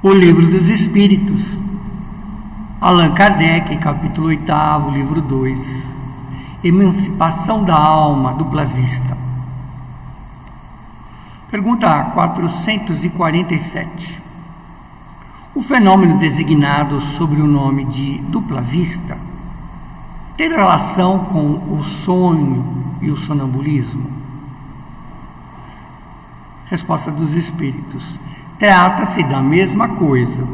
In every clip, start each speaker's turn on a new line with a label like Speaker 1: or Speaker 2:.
Speaker 1: O Livro dos Espíritos, Allan Kardec, capítulo 8º, livro 2, Emancipação da Alma, dupla vista. Pergunta 447. O fenômeno designado sob o nome de dupla vista tem relação com o sonho e o sonambulismo? Resposta dos Espíritos: trata-se da mesma coisa.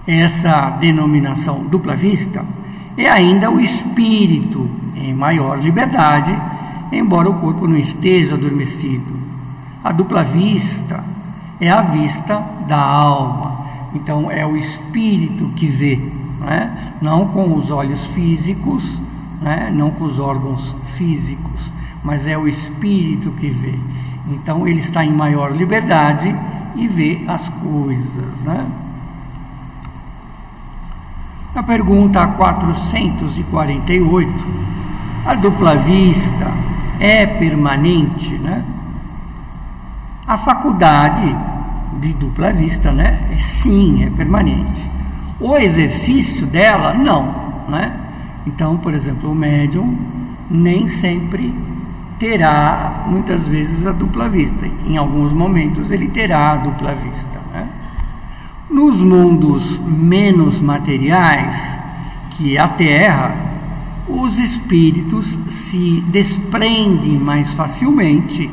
Speaker 1: Essa denominação dupla vista é ainda o espírito em maior liberdade, embora o corpo não esteja adormecido. A dupla vista é a vista da alma. Então é o espírito que vê, não com os olhos físicos, não com os órgãos físicos, mas é o espírito que vê. Então ele está em maior liberdade e vê as coisas, A pergunta 448, a dupla vista é permanente, A faculdade de dupla vista, sim, é permanente. O exercício dela, não, Então, por exemplo, o médium nem sempre terá, muitas vezes, a dupla vista. Em alguns momentos ele terá a dupla vista, Nos mundos menos materiais que a Terra, os espíritos se desprendem mais facilmente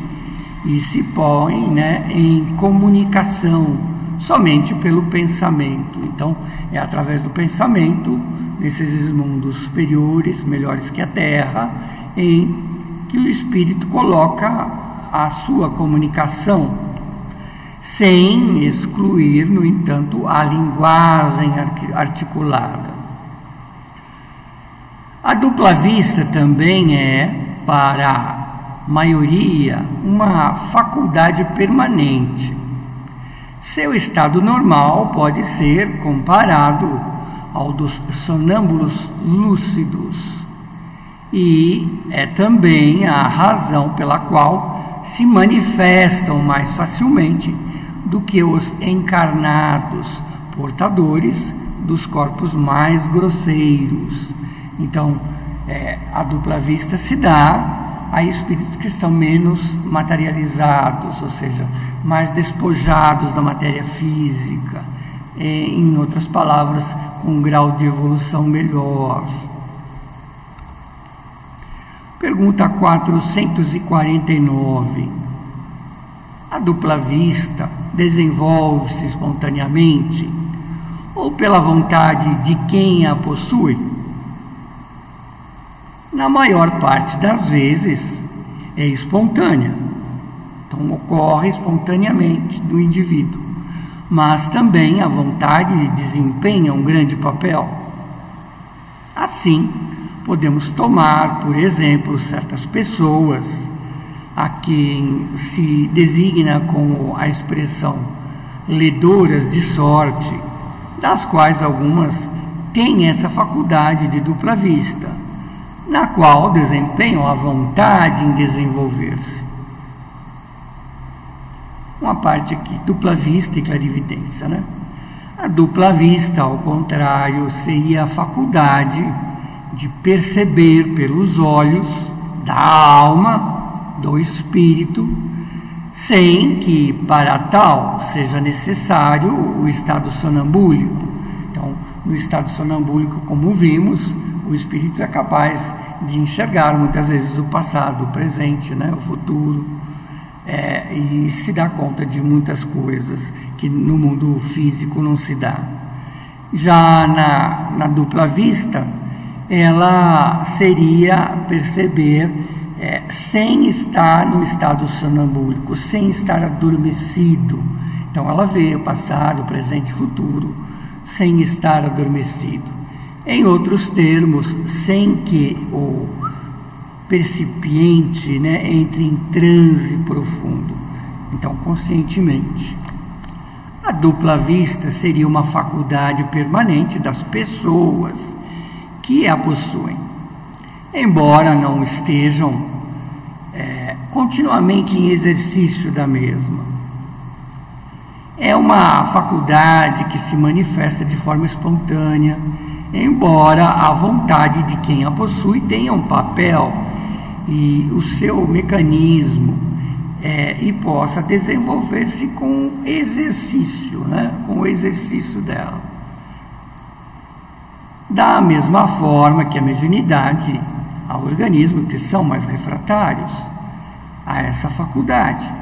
Speaker 1: e se põem em comunicação somente pelo pensamento. Então, é através do pensamento, nesses mundos superiores, melhores que a Terra, em que o espírito coloca a sua comunicação, sem excluir, no entanto, a linguagem articulada. A dupla vista também é, para a maioria, uma faculdade permanente. Seu estado normal pode ser comparado ao dos sonâmbulos lúcidos, e é também a razão pela qual se manifestam mais facilmente do que os encarnados, portadores dos corpos mais grosseiros. Então, a dupla vista se dá a espíritos que estão menos materializados, ou seja, mais despojados da matéria física, em outras palavras, com um grau de evolução melhor. Pergunta 449. A dupla vista desenvolve-se espontaneamente ou pela vontade de quem a possui? Na maior parte das vezes é espontânea, então ocorre espontaneamente no indivíduo, mas também a vontade desempenha um grande papel. Assim, podemos tomar, por exemplo, certas pessoas a quem se designa com a expressão ledoras de sorte, das quais algumas têm essa faculdade de dupla vista, na qual desempenham a vontade em desenvolver-se. Uma parte aqui, dupla vista e clarividência, A dupla vista, ao contrário, seria a faculdade de perceber pelos olhos da alma, do espírito, sem que para tal seja necessário o estado sonambúlico. Então, no estado sonambúlico, como vimos, o espírito é capaz de enxergar muitas vezes o passado, o presente, o futuro, e se dá conta de muitas coisas que no mundo físico não se dá. Já na dupla vista, ela seria perceber sem estar no estado sonambúlico, sem estar adormecido. Então ela vê o passado, o presente e o futuro sem estar adormecido. Em outros termos, sem que o percipiente entre em transe profundo. Então, conscientemente. A dupla vista seria uma faculdade permanente das pessoas que a possuem, embora não estejam continuamente em exercício da mesma. é uma faculdade que se manifesta de forma espontânea, embora a vontade de quem a possui tenha um papel e o seu mecanismo e possa desenvolver-se com exercício, né? Com o exercício dela. Da mesma forma que a mediunidade, há organismos que são mais refratários a essa faculdade.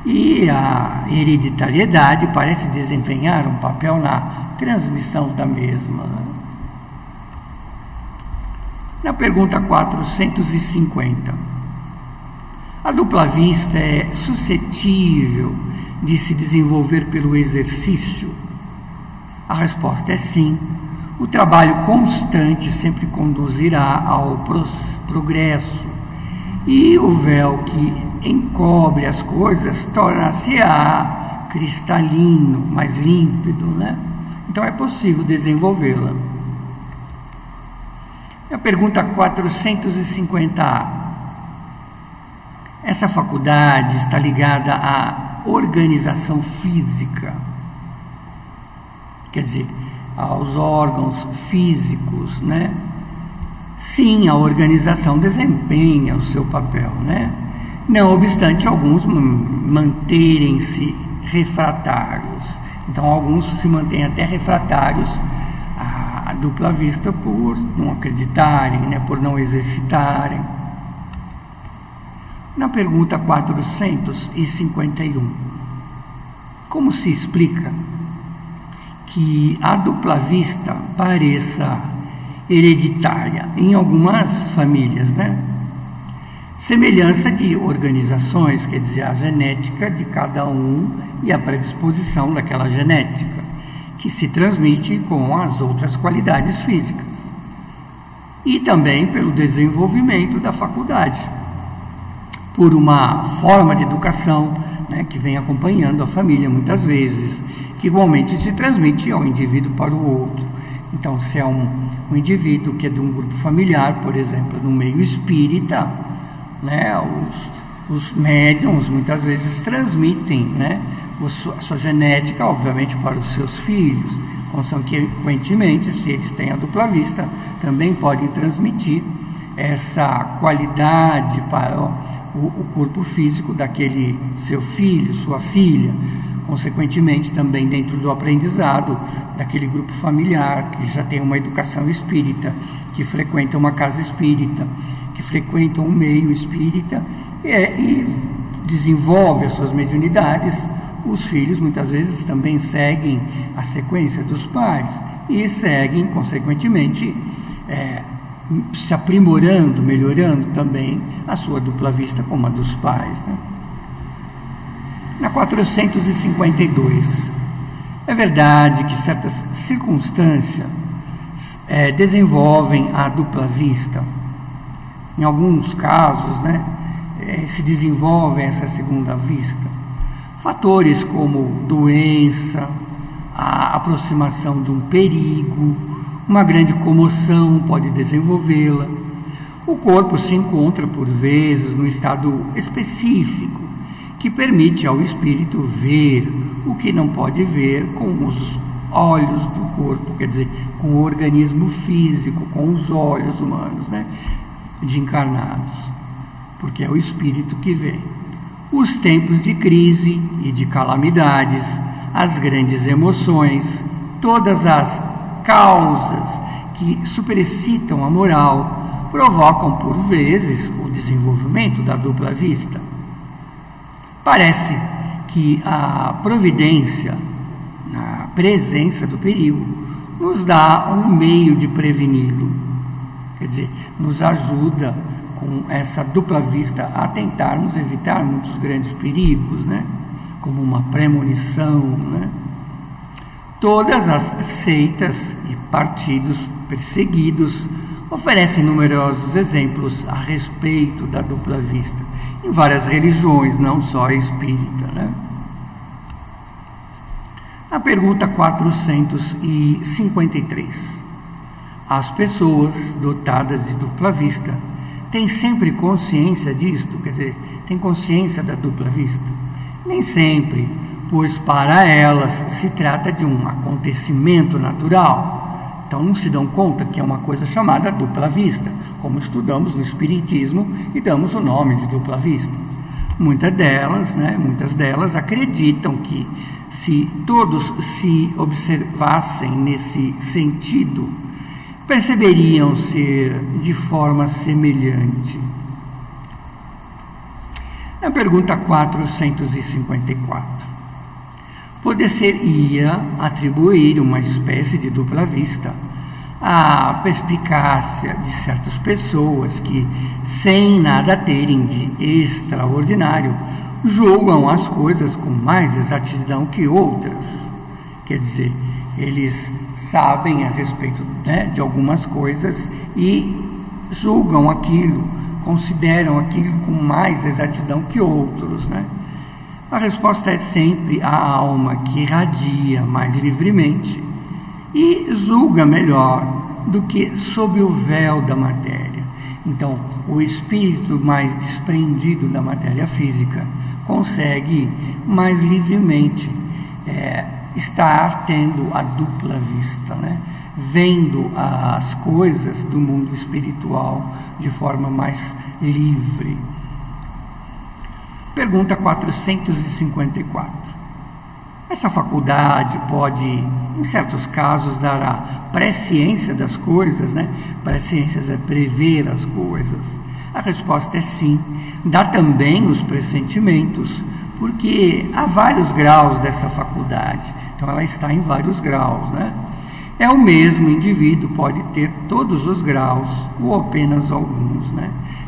Speaker 1: E a hereditariedade parece desempenhar um papel na transmissão da mesma. Na pergunta 450, a dupla vista é suscetível de se desenvolver pelo exercício? A resposta é sim. O trabalho constante sempre conduzirá ao progresso, e o véu que encobre as coisas torna-se-á cristalino, mais límpido, né? Então é possível desenvolvê-la. A pergunta 450A. Essa faculdade está ligada à organização física, quer dizer, aos órgãos físicos, né? Sim, a organização desempenha o seu papel, né? Não obstante alguns manterem-se refratários. Então, alguns se mantêm até refratários à dupla vista por não acreditarem, né? Por não exercitarem. Na pergunta 451, como se explica que a dupla vista pareça hereditária em algumas famílias, né? Semelhança de organizações, quer dizer, a genética de cada um e a predisposição daquela genética, que se transmite com as outras qualidades físicas. E também pelo desenvolvimento da faculdade, por uma forma de educação, né, que vem acompanhando a família muitas vezes, que igualmente se transmite ao indivíduo para o outro. Então, se é um indivíduo que é de um grupo familiar, por exemplo, no meio espírita, né, os médiums muitas vezes transmitem, né, a sua genética, obviamente, para os seus filhos. Consequentemente, se eles têm a dupla vista, também podem transmitir essa qualidade para o corpo físico daquele seu filho, sua filha. Consequentemente, também dentro do aprendizado daquele grupo familiar que já tem uma educação espírita, que frequenta uma casa espírita, que frequenta um meio espírita e desenvolve as suas mediunidades, os filhos muitas vezes também seguem a sequência dos pais e seguem, consequentemente, se aprimorando, melhorando também a sua dupla vista como a dos pais, né? Na 452, é verdade que certas circunstâncias desenvolvem a dupla vista. Em alguns casos, né, se desenvolve essa segunda vista. Fatores como doença, a aproximação de um perigo, uma grande comoção pode desenvolvê-la. O corpo se encontra, por vezes, no estado específico, que permite ao espírito ver o que não pode ver com os olhos do corpo, quer dizer, com o organismo físico, com os olhos humanos, né, de encarnados, porque é o espírito que vê. Os tempos de crise e de calamidades, as grandes emoções, todas as causas que superexcitam a moral, provocam por vezes o desenvolvimento da dupla vista. Parece que a providência, na presença do perigo, nos dá um meio de preveni-lo. Quer dizer, nos ajuda com essa dupla vista a tentarmos evitar muitos grandes perigos, né? Como uma premonição, né? Todas as seitas e partidos perseguidos oferecem numerosos exemplos a respeito da dupla vista, em várias religiões, não só a espírita, né? Na pergunta 453, as pessoas dotadas de dupla vista têm sempre consciência disto, quer dizer, têm consciência da dupla vista? Nem sempre, pois para elas se trata de um acontecimento natural. Então não se dão conta que é uma coisa chamada dupla vista, como estudamos no Espiritismo e damos o nome de dupla vista. Muitas delas acreditam que se todos se observassem nesse sentido, perceberiam ser de forma semelhante. Na pergunta 454, poder-se-ia atribuir uma espécie de dupla vista à perspicácia de certas pessoas que, sem nada terem de extraordinário, julgam as coisas com mais exatidão que outras. Quer dizer, eles sabem a respeito, de algumas coisas e julgam aquilo, consideram aquilo com mais exatidão que outros, A resposta é sempre a alma que irradia mais livremente e julga melhor do que sob o véu da matéria. Então, o espírito mais desprendido da matéria física consegue mais livremente estar tendo a dupla vista, vendo as coisas do mundo espiritual de forma mais livre. Pergunta 454. Essa faculdade pode, em certos casos, dar a presciência das coisas, Presciência é prever as coisas. A resposta é sim. Dá também os pressentimentos, porque há vários graus dessa faculdade. Então, ela está em vários graus, É o mesmo indivíduo, pode ter todos os graus ou apenas alguns,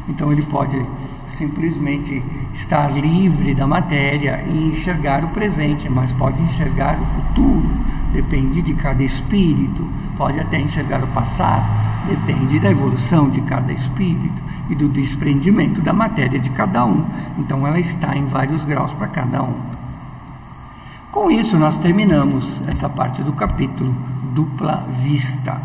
Speaker 1: Então, ele pode simplesmente estar livre da matéria e enxergar o presente, mas pode enxergar o futuro, depende de cada espírito, pode até enxergar o passado, depende da evolução de cada espírito e do desprendimento da matéria de cada um. Então, ela está em vários graus para cada um. Com isso, nós terminamos essa parte do capítulo Dupla Vista.